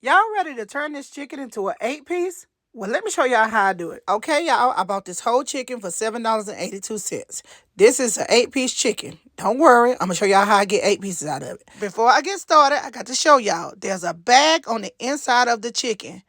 Y'all ready to turn this chicken into an 8-piece? Well, let me show y'all how I do it. Okay, y'all, I bought this whole chicken for $7.82. This is an 8-piece chicken. Don't worry, I'm going to show y'all how I get 8 pieces out of it. Before I get started, I got to show y'all. There's a bag on the inside of the chicken.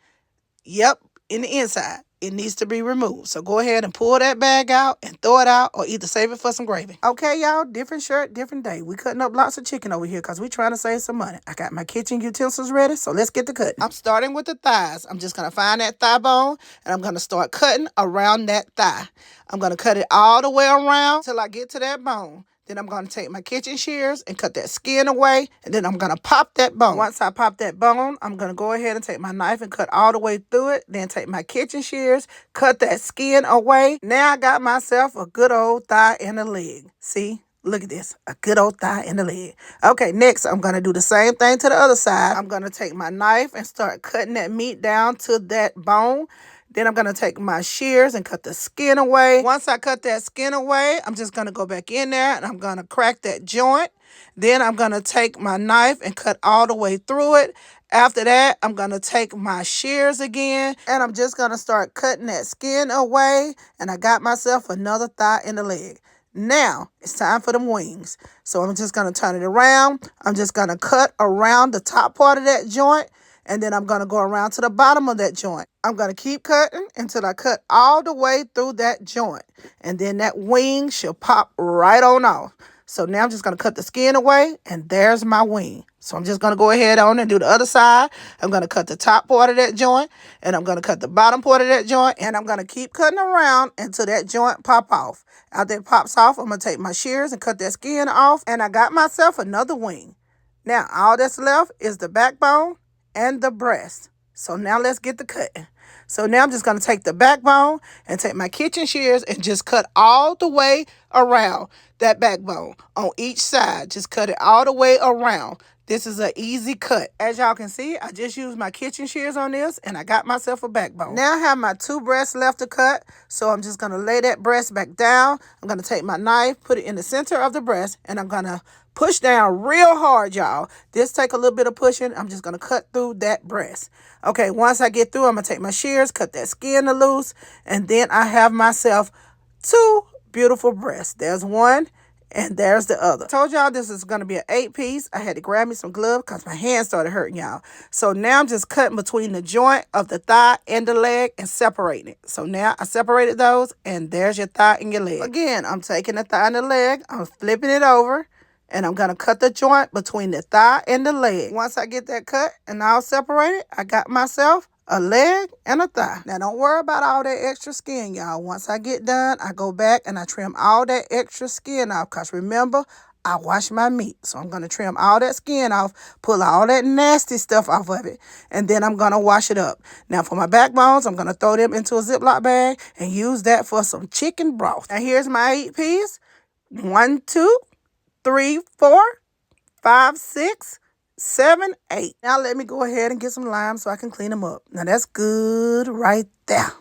Yep, in the inside. It needs to be removed. So go ahead and pull that bag out and throw it out, or either save it for some gravy. Okay, y'all, different shirt, different day. We cutting up lots of chicken over here because we trying to save some money. I got my kitchen utensils ready, so let's get to cutting. I'm starting with the thighs. I'm just going to find that thigh bone, and I'm going to start cutting around that thigh. I'm going to cut it all the way around till I get to that bone. Then I'm going to take my kitchen shears and cut that skin away. And then I'm going to pop that bone. Once I pop that bone, I'm going to go ahead and take my knife and cut all the way through it. Then take my kitchen shears, cut that skin away. Now I got myself a good old thigh and a leg. See? Look at this. A good old thigh and a leg. Okay, next I'm going to do the same thing to the other side. I'm going to take my knife and start cutting that meat down to that bone. Then I'm going to take my shears and cut the skin away. Once I cut that skin away, I'm just going to go back in there and I'm going to crack that joint. Then I'm going to take my knife and cut all the way through it. After that, I'm going to take my shears again and I'm just going to start cutting that skin away. And I got myself another thigh and a leg. Now, it's time for them wings. So I'm just going to turn it around. I'm just going to cut around the top part of that joint. And then I'm going to go around to the bottom of that joint. I'm going to keep cutting until I cut all the way through that joint. And then that wing should pop right on off. So now I'm just going to cut the skin away, and there's my wing. So I'm just going to go ahead on and do the other side. I'm going to cut the top part of that joint, and I'm going to cut the bottom part of that joint, and I'm going to keep cutting around until that joint pop off. After it pops off, I'm going to take my shears and cut that skin off, and I got myself another wing. Now, all that's left is the backbone and the breast. So now let's get the cutting. So now I'm just going to take the backbone and take my kitchen shears and just cut all the way around that backbone on each side. Just cut it all the way around. This is an easy cut. As y'all can see, I just used my kitchen shears on this and I got myself a backbone. Now I have my 2 breasts left to cut. So I'm just going to lay that breast back down. I'm going to take my knife, put it in the center of the breast, and I'm going to push down real hard, y'all. This take a little bit of pushing. I'm just going to cut through that breast. Okay, once I get through, I'm going to take my shears, cut that skin loose, and then I have myself 2 beautiful breasts. There's one, and there's the other. I told y'all this is going to be an 8-piece. I had to grab me some gloves because my hands started hurting, y'all. So now I'm just cutting between the joint of the thigh and the leg and separating it. So now I separated those, and there's your thigh and your leg. Again, I'm taking the thigh and the leg, I'm flipping it over, and I'm going to cut the joint between the thigh and the leg. Once I get that cut and all separated, I got myself a leg and a thigh. Now, don't worry about all that extra skin, y'all. Once I get done, I go back and I trim all that extra skin off. Because remember, I wash my meat. So I'm going to trim all that skin off, pull all that nasty stuff off of it, and then I'm going to wash it up. Now, for my backbones, I'm going to throw them into a Ziploc bag and use that for some chicken broth. Now, here's my 8-piece. 1, 2, 3, 4, 5, 6, 7, 8. Now let me go ahead and get some lime so I can clean them up. Now that's good right there.